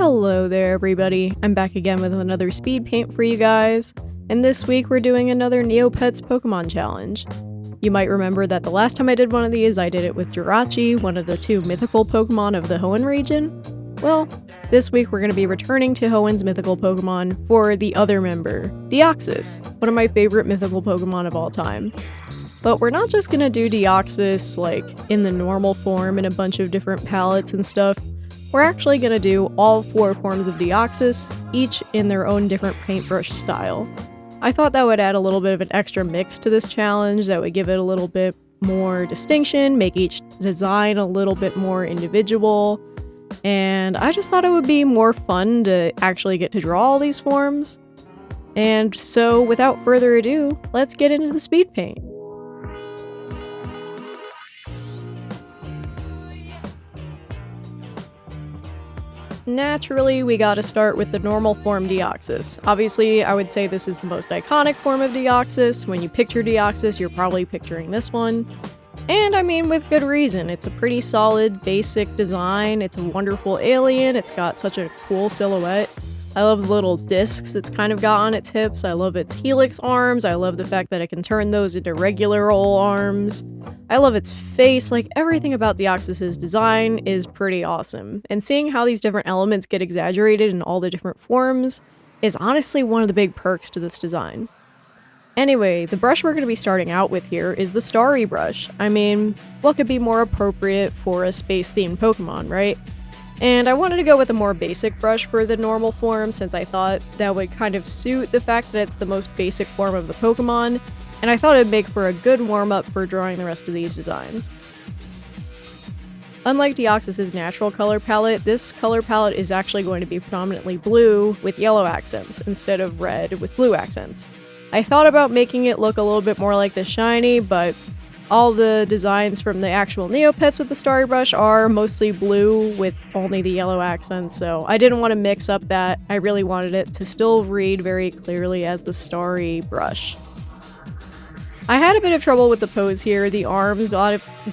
Hello there everybody, I'm back again with another speed paint for you guys, and this week we're doing another Neopets Pokemon challenge. You might remember that the last time I did one of these, I did it with Jirachi, one of the two mythical Pokemon of the Hoenn region. Well, this week we're going to be returning to Hoenn's mythical Pokemon for the other member, Deoxys, one of my favorite mythical Pokemon of all time. But we're not just going to do Deoxys like in the normal form in a bunch of different palettes and stuff. We're actually going to do all 4 forms of Deoxys, each in their own different paintbrush style. I thought that would add a little bit of an extra mix to this challenge, that would give it a little bit more distinction, make each design a little bit more individual, and I just thought it would be more fun to actually get to draw all these forms. And so without further ado, let's get into the speed paint. Naturally, we gotta start with the normal form Deoxys. Obviously, I would say this is the most iconic form of Deoxys. When you picture Deoxys, you're probably picturing this one. And I mean, with good reason. It's a pretty solid, basic design. It's a wonderful alien. It's got such a cool silhouette. I love the little discs it's kind of got on its hips. I love its helix arms. I love the fact that it can turn those into regular ol' arms. I love its face. Like, everything about Deoxys' design is pretty awesome. And seeing how these different elements get exaggerated in all the different forms is honestly one of the big perks to this design. Anyway, the brush we're going to be starting out with here is the Starry brush. I mean, what could be more appropriate for a space-themed Pokemon, right? And I wanted to go with a more basic brush for the normal form, since I thought that would kind of suit the fact that it's the most basic form of the Pokemon, and I thought it'd make for a good warm-up for drawing the rest of these designs. Unlike Deoxys' natural color palette, this color palette is actually going to be predominantly blue with yellow accents, instead of red with blue accents. I thought about making it look a little bit more like the shiny, but all the designs from the actual Neopets with the Starry brush are mostly blue with only the yellow accents, so I didn't want to mix up that. I really wanted it to still read very clearly as the Starry brush. I had a bit of trouble with the pose here. The arms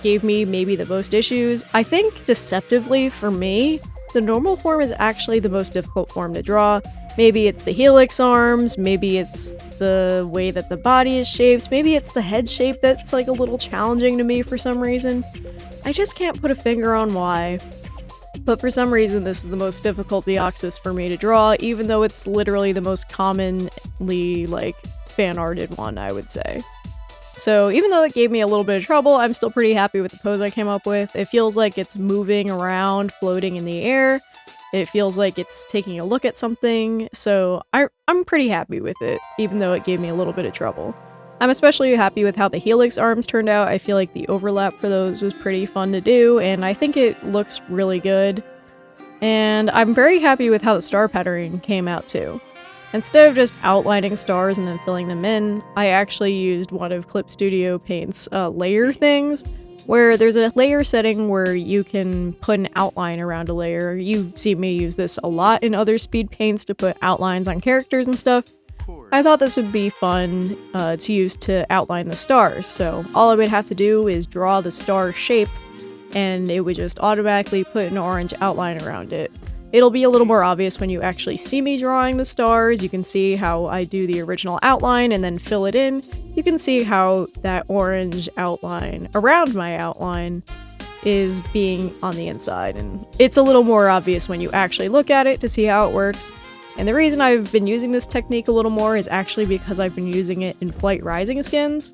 gave me maybe the most issues. I think, deceptively for me, the normal form is actually the most difficult form to draw. Maybe it's the helix arms, maybe it's the way that the body is shaped, maybe it's the head shape that's like a little challenging to me for some reason. I just can't put a finger on why. But for some reason this is the most difficult Deoxys for me to draw, even though it's literally the most commonly like fan-arted one, I would say. So even though it gave me a little bit of trouble, I'm still pretty happy with the pose I came up with. It feels like it's moving around, floating in the air. It feels like it's taking a look at something, so I'm pretty happy with it, even though it gave me a little bit of trouble. I'm especially happy with how the helix arms turned out. I feel like the overlap for those was pretty fun to do, and I think it looks really good. And I'm very happy with how the star patterning came out too. Instead of just outlining stars and then filling them in, I actually used one of Clip Studio Paint's layer things, where there's a layer setting where you can put an outline around a layer. You've seen me use this a lot in other speed paints to put outlines on characters and stuff. I thought this would be fun to use to outline the stars, so all I would have to do is draw the star shape, and it would just automatically put an orange outline around it. It'll be a little more obvious when you actually see me drawing the stars. You can see how I do the original outline and then fill it in. You can see how that orange outline around my outline is being on the inside, and it's a little more obvious when you actually look at it to see how it works. And the reason I've been using this technique a little more is actually because I've been using it in Flight Rising skins.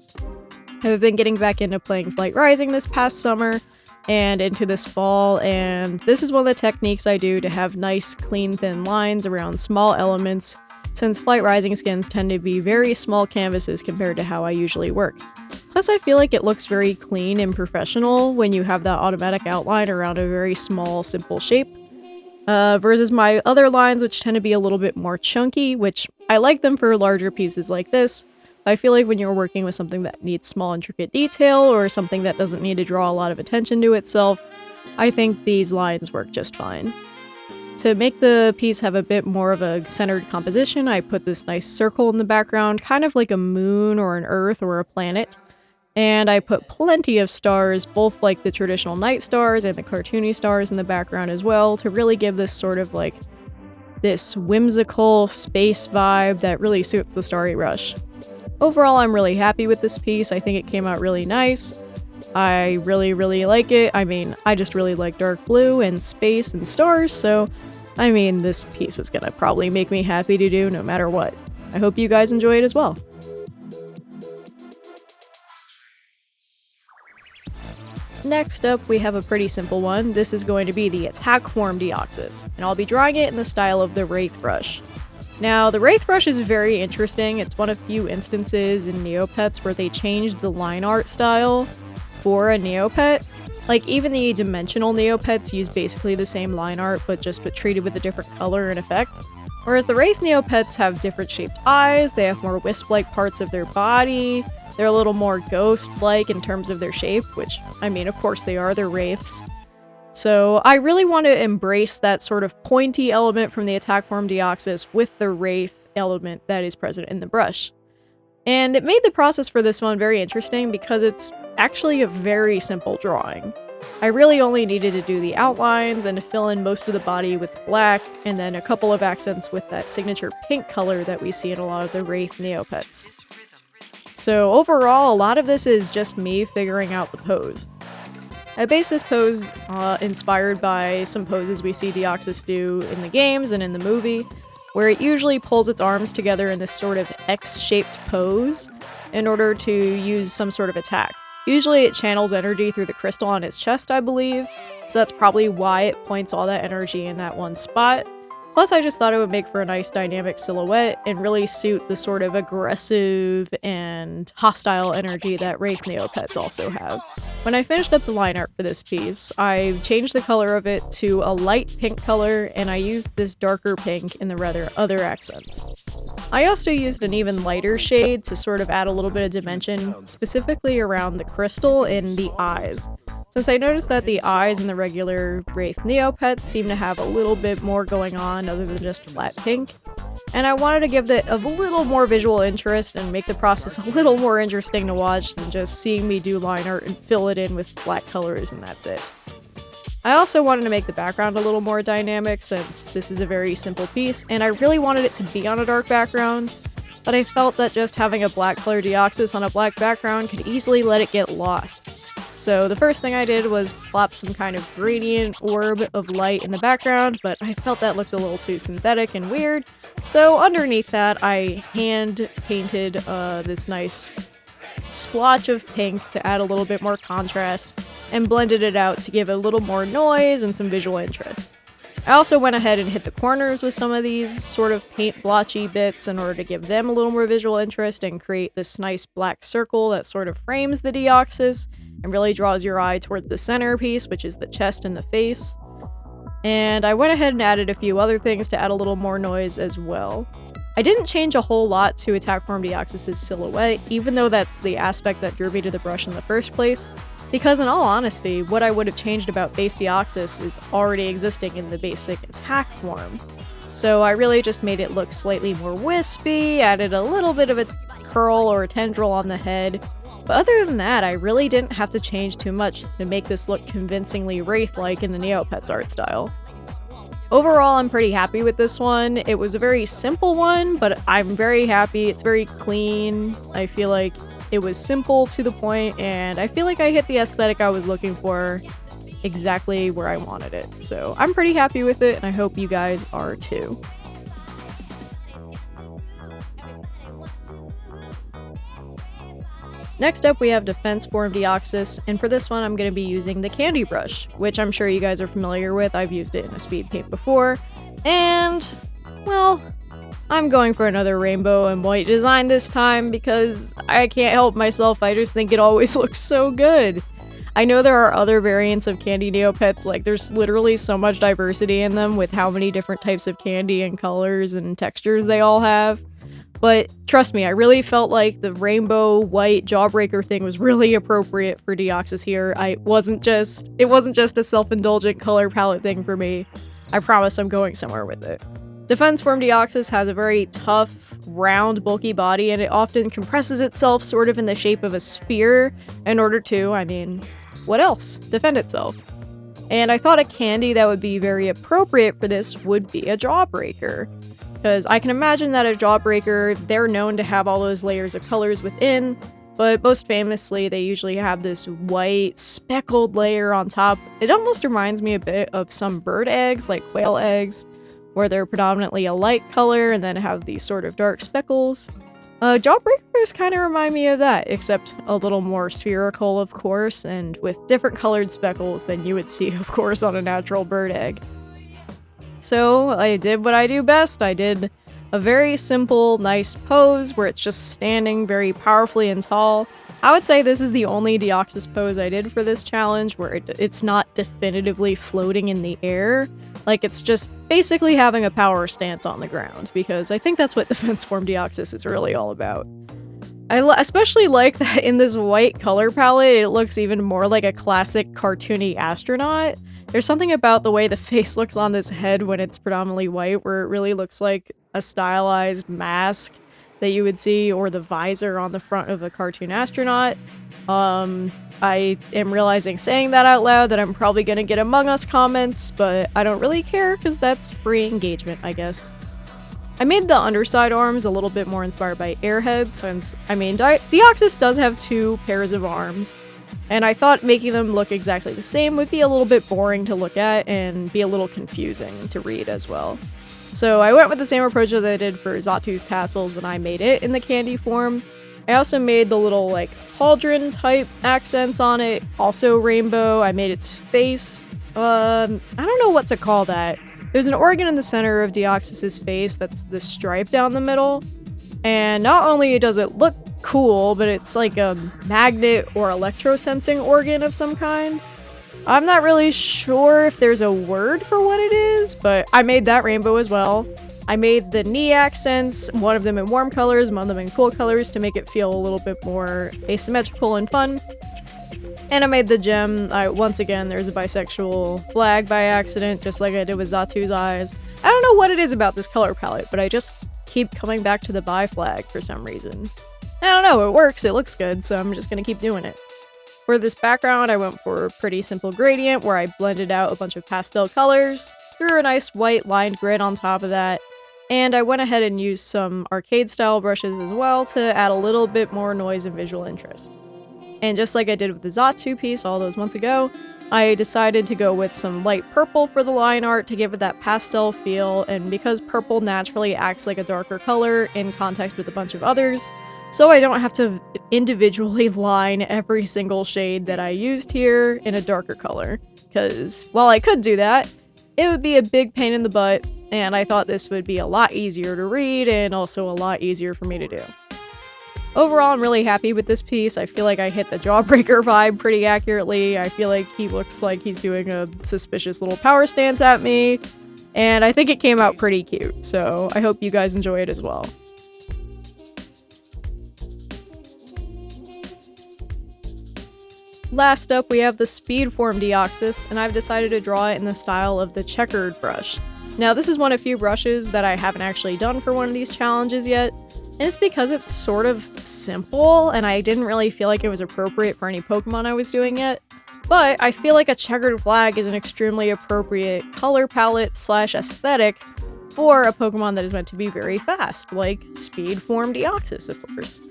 I've been getting back into playing Flight Rising this past summer and into this fall, and this is one of the techniques I do to have nice, clean, thin lines around small elements, since Flight Rising skins tend to be very small canvases compared to how I usually work. Plus, I feel like it looks very clean and professional when you have that automatic outline around a very small, simple shape, versus my other lines, which tend to be a little bit more chunky, which I like them for larger pieces like this. I feel like when you're working with something that needs small, intricate detail, or something that doesn't need to draw a lot of attention to itself, I think these lines work just fine. To make the piece have a bit more of a centered composition, I put this nice circle in the background, kind of like a moon or an earth or a planet. And I put plenty of stars, both like the traditional night stars and the cartoony stars in the background as well, to really give this sort of like this whimsical space vibe that really suits the Starry Rush. Overall, I'm really happy with this piece. I think it came out really nice. I really like it. I mean, I just really like dark blue and space and stars, so I mean, this piece was gonna probably make me happy to do no matter what. I hope you guys enjoy it as well. Next up, we have a pretty simple one. This is going to be the attack form Deoxys, and I'll be drawing it in the style of the Wraith brush. Now, the Wraith brush is very interesting. It's one of few instances in Neopets where they changed the line art style for a Neopet. Like, even the dimensional Neopets use basically the same line art, but just treated with a different color and effect. Whereas the Wraith Neopets have different shaped eyes, they have more wisp-like parts of their body, they're a little more ghost-like in terms of their shape, which, I mean, of course they are, they're Wraiths. So I really want to embrace that sort of pointy element from the attack form Deoxys with the Wraith element that is present in the brush. And it made the process for this one very interesting because it's actually a very simple drawing. I really only needed to do the outlines and fill in most of the body with black, and then a couple of accents with that signature pink color that we see in a lot of the Wraith Neopets. So overall, a lot of this is just me figuring out the pose. I based this pose inspired by some poses we see Deoxys do in the games and in the movie, where it usually pulls its arms together in this sort of X-shaped pose in order to use some sort of attack. Usually it channels energy through the crystal on its chest, I believe, so that's probably why it points all that energy in that one spot. Plus, I just thought it would make for a nice dynamic silhouette and really suit the sort of aggressive and hostile energy that Wraith Neopets also have. When I finished up the line art for this piece, I changed the color of it to a light pink color, and I used this darker pink in the other accents. I also used an even lighter shade to sort of add a little bit of dimension, specifically around the crystal and the eyes. Since I noticed that the eyes in the regular Wraith Neopets seem to have a little bit more going on other than just flat pink, and I wanted to give it a little more visual interest and make the process a little more interesting to watch than just seeing me do line art and fill it in with black colors and that's it. I also wanted to make the background a little more dynamic since this is a very simple piece, and I really wanted it to be on a dark background, but I felt that just having a black color Deoxys on a black background could easily let it get lost. So the first thing I did was plop some kind of gradient orb of light in the background, but I felt that looked a little too synthetic and weird, so underneath that I hand painted this nice splotch of pink to add a little bit more contrast, and blended it out to give it a little more noise and some visual interest. I also went ahead and hit the corners with some of these sort of paint blotchy bits in order to give them a little more visual interest and create this nice black circle that sort of frames the Deoxys and really draws your eye toward the centerpiece, which is the chest and the face. And I went ahead and added a few other things to add a little more noise as well. I didn't change a whole lot to attack form Deoxys' silhouette, even though that's the aspect that drew me to the brush in the first place, because in all honesty, what I would have changed about base Deoxys is already existing in the basic attack form. So I really just made it look slightly more wispy, added a little bit of a curl or a tendril on the head, but other than that, I really didn't have to change too much to make this look convincingly Wraith-like in the Neopets art style. Overall, I'm pretty happy with this one. It was a very simple one, but I'm very happy. It's very clean. I feel like it was simple to the point, and I feel like I hit the aesthetic I was looking for exactly where I wanted it. So I'm pretty happy with it, and I hope you guys are too. Next up, we have Defense Form Deoxys, and for this one I'm going to be using the Candy Brush, which I'm sure you guys are familiar with. I've used it in a speed paint before, and, well, I'm going for another rainbow and white design this time because I can't help myself, I just think it always looks so good. I know there are other variants of candy Neopets, like there's literally so much diversity in them with how many different types of candy and colors and textures they all have. But trust me, I really felt like the rainbow white jawbreaker thing was really appropriate for Deoxys here. It wasn't just a self-indulgent color palette thing for me. I promise I'm going somewhere with it. Defense Form Deoxys has a very tough, round, bulky body, and it often compresses itself sort of in the shape of a sphere in order to, what else? Defend itself. And I thought a candy that would be very appropriate for this would be a Jawbreaker. Because I can imagine that a Jawbreaker, they're known to have all those layers of colors within, but most famously, they usually have this white, speckled layer on top. It almost reminds me a bit of some bird eggs, like quail eggs, where they're predominantly a light color and then have these sort of dark speckles. Jawbreakers kind of remind me of that, except a little more spherical, of course, and with different colored speckles than you would see, of course, on a natural bird egg. So I did what I do best. I did a very simple, nice pose where it's just standing very powerfully and tall. I would say this is the only Deoxys pose I did for this challenge where it's not definitively floating in the air. Like, it's just basically having a power stance on the ground, because I think that's what Defense Form Deoxys is really all about. I especially like that in this white color palette, it looks even more like a classic cartoony astronaut. There's something about the way the face looks on this head when it's predominantly white, where it really looks like a stylized mask that you would see, or the visor on the front of a cartoon astronaut. I am realizing saying that out loud that I'm probably gonna get Among Us comments, but I don't really care because that's free engagement, I guess. I made the underside arms a little bit more inspired by Airheads, since, I mean, Deoxys does have 2 pairs of arms, and I thought making them look exactly the same would be a little bit boring to look at and be a little confusing to read as well. So I went with the same approach as I did for Zatu's tassels, and I made it in the candy form. I also made the little, like, pauldron type accents on it, also rainbow. I made its face. I don't know what to call that. There's an organ in the center of Deoxys' face that's the stripe down the middle. And not only does it look cool, but it's like a magnet or electro-sensing organ of some kind. I'm not really sure if there's a word for what it is, but I made that rainbow as well. I made the knee accents, one of them in warm colors, one of them in cool colors, to make it feel a little bit more asymmetrical and fun. And I made the gem. Once again, there's a bisexual flag by accident, just like I did with Zatu's eyes. I don't know what it is about this color palette, but I just keep coming back to the bi flag for some reason. I don't know, it works, it looks good, so I'm just gonna keep doing it. For this background, I went for a pretty simple gradient where I blended out a bunch of pastel colors, threw a nice white lined grid on top of that, and I went ahead and used some arcade-style brushes as well to add a little bit more noise and visual interest. And just like I did with the Zatu piece all those months ago, I decided to go with some light purple for the line art to give it that pastel feel, and because purple naturally acts like a darker color in context with a bunch of others, so I don't have to individually line every single shade that I used here in a darker color. Because while I could do that, it would be a big pain in the butt, and I thought this would be a lot easier to read and also a lot easier for me to do. Overall, I'm really happy with this piece. I feel like I hit the Jawbreaker vibe pretty accurately. I feel like he looks like he's doing a suspicious little power stance at me, and I think it came out pretty cute, so I hope you guys enjoy it as well. Last up, we have the Speed Form Deoxys, and I've decided to draw it in the style of the checkered brush. Now, this is one of few brushes that I haven't actually done for one of these challenges yet, and it's because it's sort of simple, and I didn't really feel like it was appropriate for any Pokemon I was doing yet. But I feel like a checkered flag is an extremely appropriate color palette / aesthetic for a Pokemon that is meant to be very fast, like Speed Form Deoxys, of course.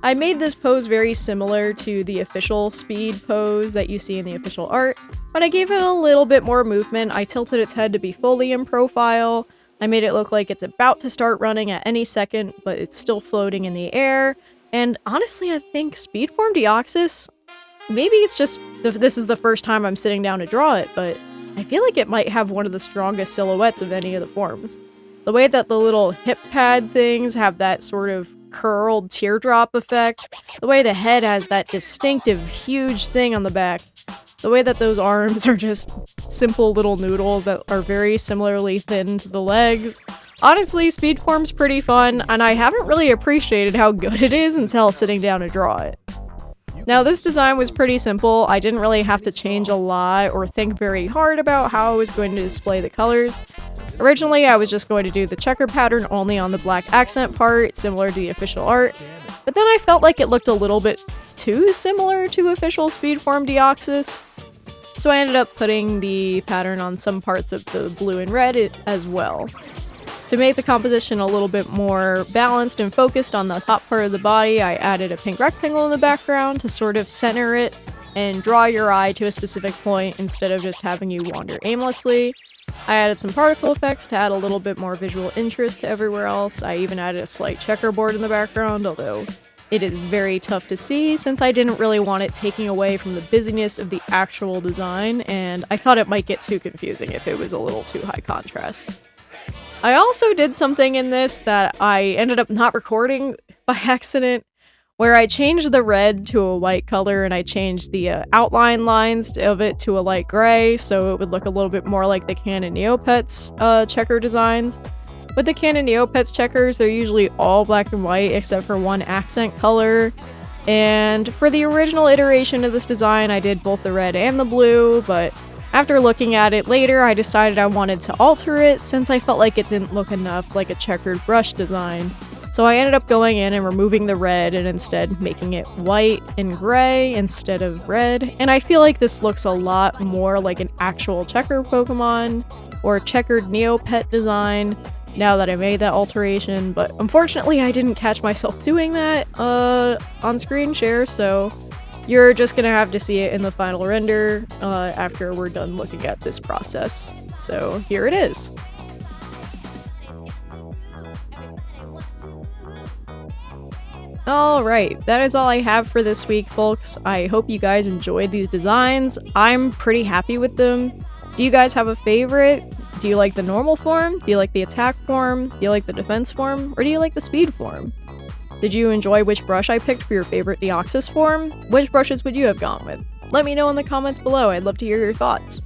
I made this pose very similar to the official speed pose that you see in the official art, but I gave it a little bit more movement. I tilted its head to be fully in profile. I made it look like it's about to start running at any second, but it's still floating in the air. And honestly, I think Speed Form Deoxys, maybe it's just this is the first time I'm sitting down to draw it, but I feel like it might have one of the strongest silhouettes of any of the forms. The way that the little hip pad things have that sort of curled teardrop effect, the way the head has that distinctive huge thing on the back, the way that those arms are just simple little noodles that are very similarly thin to the legs. Honestly, Speed Form's pretty fun, and I haven't really appreciated how good it is until sitting down to draw it. Now, this design was pretty simple. I didn't really have to change a lot or think very hard about how I was going to display the colors. Originally, I was just going to do the checker pattern only on the black accent part, similar to the official art, but then I felt like it looked a little bit too similar to official Speed Form Deoxys. So I ended up putting the pattern on some parts of the blue and red as well. To make the composition a little bit more balanced and focused on the top part of the body, I added a pink rectangle in the background to sort of center it and draw your eye to a specific point instead of just having you wander aimlessly. I added some particle effects to add a little bit more visual interest to everywhere else. I even added a slight checkerboard in the background, although it is very tough to see since I didn't really want it taking away from the busyness of the actual design, and I thought it might get too confusing if it was a little too high contrast. I also did something in this that I ended up not recording by accident, where I changed the red to a white color and I changed the outline lines of it to a light gray so it would look a little bit more like the Canon Neopets checker designs. With the Canon Neopets checkers, they're usually all black and white except for one accent color. And for the original iteration of this design, I did both the red and the blue, but after looking at it later, I decided I wanted to alter it since I felt like it didn't look enough like a checkered brush design. So I ended up going in and removing the red and instead making it white and gray instead of red. And I feel like this looks a lot more like an actual checker Pokemon or checkered Neopet design now that I made that alteration. But unfortunately, I didn't catch myself doing that on screen share, so you're just gonna have to see it in the final render after we're done looking at this process. So here it is. Alright, that is all I have for this week, folks. I hope you guys enjoyed these designs. I'm pretty happy with them. Do you guys have a favorite? Do you like the normal form? Do you like the attack form? Do you like the defense form? Or do you like the speed form? Did you enjoy which brush I picked for your favorite Deoxys form? Which brushes would you have gone with? Let me know in the comments below, I'd love to hear your thoughts.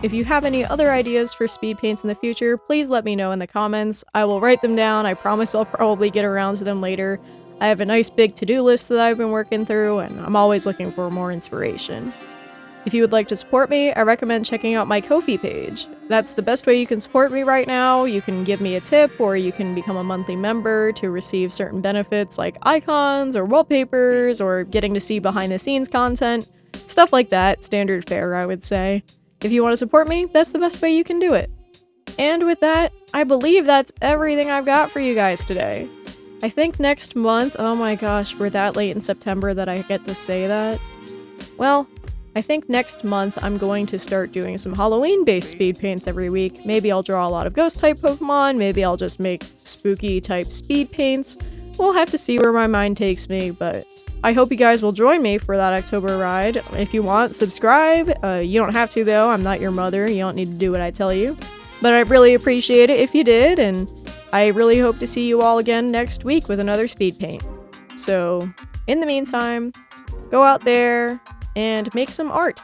If you have any other ideas for speed paints in the future, please let me know in the comments. I will write them down, I promise I'll probably get around to them later. I have a nice big to-do list that I've been working through, and I'm always looking for more inspiration. If you would like to support me, I recommend checking out my Ko-fi page. That's the best way you can support me right now. You can give me a tip, or you can become a monthly member to receive certain benefits like icons, or wallpapers, or getting to see behind-the-scenes content. Stuff like that, standard fare, I would say. If you want to support me, that's the best way you can do it. And with that, I believe that's everything I've got for you guys today. I think next month, oh my gosh, we're that late in September that I get to say that. Well, I think next month I'm going to start doing some Halloween-based speed paints every week. Maybe I'll draw a lot of ghost-type Pokemon, maybe I'll just make spooky-type speed paints. We'll have to see where my mind takes me, but I hope you guys will join me for that October ride. If you want, subscribe. You don't have to though, I'm not your mother, you don't need to do what I tell you. But I'd really appreciate it if you did, and I really hope to see you all again next week with another speed paint. So, in the meantime, go out there and make some art.